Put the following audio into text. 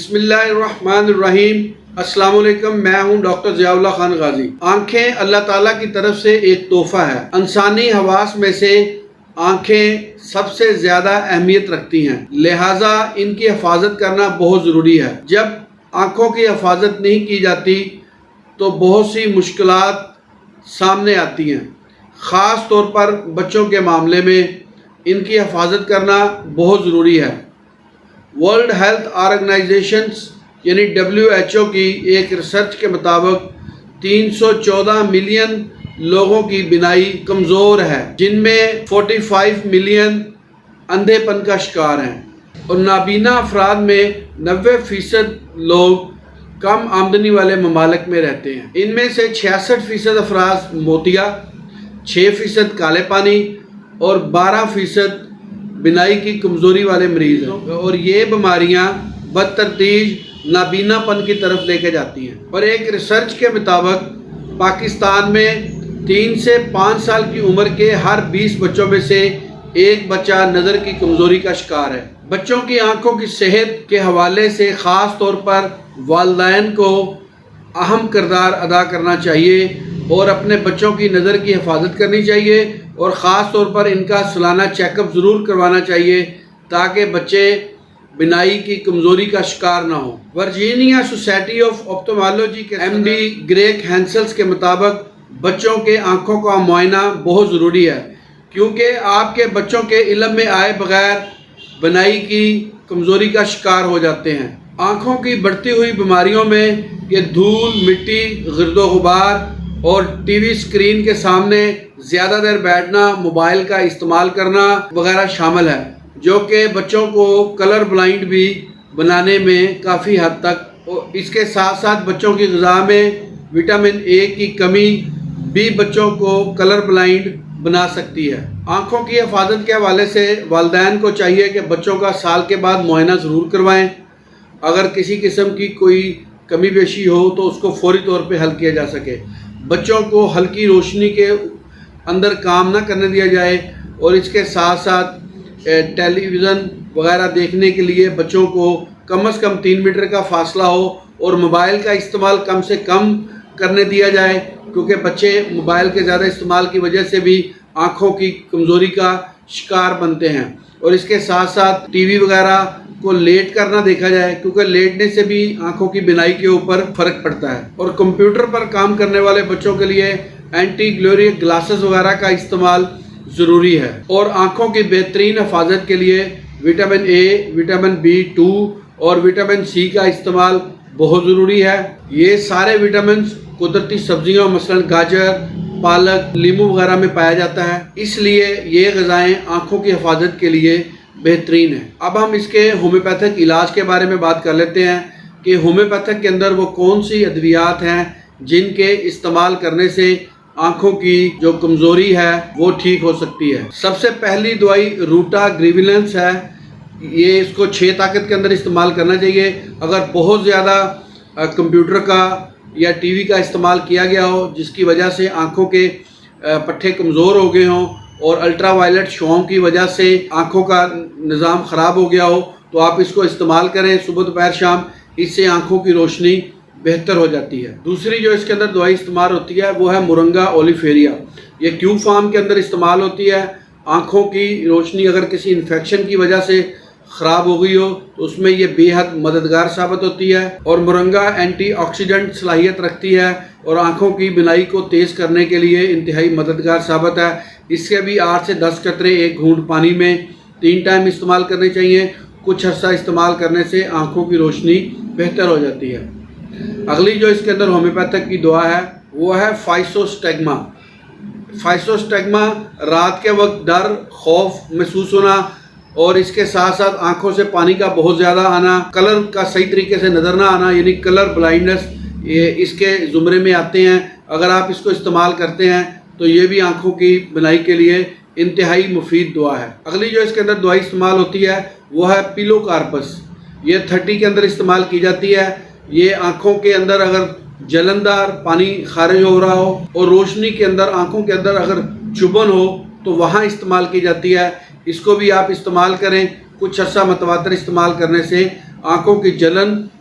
بسم اللہ الرحمن الرحیم۔ السلام علیکم، میں ہوں ڈاکٹر ضیاء اللہ خان غازی۔ آنکھیں اللہ تعالیٰ کی طرف سے ایک تحفہ ہے۔ انسانی حواس میں سے آنکھیں سب سے زیادہ اہمیت رکھتی ہیں، لہٰذا ان کی حفاظت کرنا بہت ضروری ہے۔ جب آنکھوں کی حفاظت نہیں کی جاتی تو بہت سی مشکلات سامنے آتی ہیں، خاص طور پر بچوں کے معاملے میں ان کی حفاظت کرنا بہت ضروری ہے۔ ورلڈ ہیلتھ آرگنائزیشن یعنی WHO کی ایک ریسرچ کے مطابق 314 ملین لوگوں کی بینائی کمزور ہے، جن میں 45 ملین اندھے پن کا شکار ہیں، اور نابینا افراد میں 90% لوگ کم آمدنی والے ممالک میں رہتے ہیں۔ ان میں سے 66% افراد موتیا، 6% کالے پانی اور 12% بینائی کی کمزوری والے مریض ہیں، اور یہ بیماریاں بدترتیب نابینا پن کی طرف لے کے جاتی ہیں۔ اور ایک ریسرچ کے مطابق پاکستان میں 3 سے 5 سال کی عمر کے ہر 20 بچوں میں سے ایک بچہ نظر کی کمزوری کا شکار ہے۔ بچوں کی آنکھوں کی صحت کے حوالے سے خاص طور پر والدین کو اہم کردار ادا کرنا چاہیے اور اپنے بچوں کی نظر کی حفاظت کرنی چاہیے، اور خاص طور پر ان کا سالانہ چیک اپ ضرور کروانا چاہیے تاکہ بچے بینائی کی کمزوری کا شکار نہ ہوں۔ ورجینیا سوسائٹی آف آپتھالمالوجی کے MD گریگ ہینسلز کے مطابق بچوں کے آنکھوں کا معائنہ بہت ضروری ہے، کیونکہ آپ کے بچوں کے علم میں آئے بغیر بینائی کی کمزوری کا شکار ہو جاتے ہیں۔ آنکھوں کی بڑھتی ہوئی بیماریوں میں یہ دھول، مٹی، گرد و غبار اور ٹی وی اسکرین کے سامنے زیادہ دیر بیٹھنا، موبائل کا استعمال کرنا وغیرہ شامل ہے، جو کہ بچوں کو کلر بلائنڈ بھی بنانے میں کافی حد تک، اور اس کے ساتھ ساتھ بچوں کی غذا میں وٹامن A کی کمی بھی بچوں کو کلر بلائنڈ بنا سکتی ہے۔ آنکھوں کی حفاظت کے حوالے سے والدین کو چاہیے کہ بچوں کا سال کے بعد معائنہ ضرور کروائیں۔ اگر کسی قسم کی کوئی کمی بیشی ہو تو اس کو فوری طور پہ حل کیا جا سکے۔ بچوں کو ہلکی روشنی کے اندر کام نہ کرنے دیا جائے، اور اس کے ساتھ ساتھ ٹیلی ویژن وغیرہ دیکھنے کے لیے بچوں کو کم از کم 3 میٹر کا فاصلہ ہو، اور موبائل کا استعمال کم سے کم کرنے دیا جائے، کیونکہ بچے موبائل کے زیادہ استعمال کی وجہ سے بھی آنکھوں کی کمزوری کا شکار بنتے ہیں۔ اور اس کے ساتھ ساتھ ٹی وی وغیرہ کو لیٹ کرنا دیکھا جائے، کیونکہ لیٹنے سے بھی آنکھوں کی بینائی کے اوپر فرق پڑتا ہے۔ اور کمپیوٹر پر کام کرنے والے بچوں کے لیے اینٹی گلوری گلاسز وغیرہ کا استعمال ضروری ہے۔ اور آنکھوں کی بہترین حفاظت کے لیے وٹامن A، وٹامن B2 اور وٹامن C کا استعمال بہت ضروری ہے۔ یہ سارے وٹامنز قدرتی سبزیوں مثلاً گاجر، پالک، لیمو وغیرہ میں پایا جاتا ہے، اس لیے یہ غذائیں آنکھوں کی حفاظت کے لیے بہترین ہے۔ اب ہم اس کے ہومیوپیتھک علاج کے بارے میں بات کر لیتے ہیں کہ ہومیوپیتھک کے اندر وہ کون سی ادویات ہیں جن کے استعمال کرنے سے آنکھوں کی جو کمزوری ہے وہ ٹھیک ہو سکتی ہے۔ سب سے پہلی دوائی روٹا گریویلنس ہے۔ یہ اس کو 6 طاقت کے اندر استعمال کرنا چاہیے۔ اگر بہت زیادہ کمپیوٹر کا یا ٹی وی کا استعمال کیا گیا ہو جس کی وجہ سے آنکھوں کے پٹھے کمزور ہو گئے ہوں، اور الٹرا وائلٹ شعاؤں کی وجہ سے آنکھوں کا نظام خراب ہو گیا ہو، تو آپ اس کو استعمال کریں صبح دوپہر شام، اس سے آنکھوں کی روشنی بہتر ہو جاتی ہے۔ دوسری جو اس کے اندر دوائی استعمال ہوتی ہے وہ ہے مورنگا اولیفیریا۔ یہ کیوب فارم کے اندر استعمال ہوتی ہے۔ آنکھوں کی روشنی اگر کسی انفیکشن کی وجہ سے خراب ہو گئی ہو تو اس میں یہ بے حد مددگار ثابت ہوتی ہے، اور مورنگا اینٹی آکسیڈنٹ صلاحیت رکھتی ہے اور آنکھوں کی بینائی کو تیز کرنے کے لیے انتہائی مددگار ثابت ہے۔ اس کے بھی 8 سے 10 قطرے ایک گھونٹ پانی میں 3 ٹائم استعمال کرنے چاہیے۔ کچھ عرصہ استعمال کرنے سے آنکھوں کی روشنی بہتر ہو جاتی ہے۔ اگلی جو اس کے اندر ہومیوپیتھک کی دوا ہے وہ ہے فائسوسٹیگما۔ فائسوسٹیگما رات کے وقت ڈر، خوف محسوس ہونا، اور اس کے ساتھ ساتھ آنکھوں سے پانی کا بہت زیادہ آنا، کلر کا صحیح طریقے سے نظر نہ آنا یعنی کلر بلائنڈنس، یہ اس کے زمرے میں آتے ہیں۔ اگر آپ اس کو استعمال کرتے ہیں تو یہ بھی آنکھوں کی بینائی کے لیے انتہائی مفید دوا ہے۔ اگلی جو اس کے اندر دوائی استعمال ہوتی ہے وہ ہے پیلو کارپس۔ یہ 30 کے اندر استعمال کی جاتی ہے۔ یہ آنکھوں کے اندر اگر جلندار پانی خارج ہو رہا ہو اور روشنی کے اندر آنکھوں کے اندر اگر چبھن ہو تو وہاں استعمال کی جاتی ہے۔ اس کو بھی آپ استعمال کریں۔ کچھ عرصہ متواتر استعمال کرنے سے آنکھوں کی جلن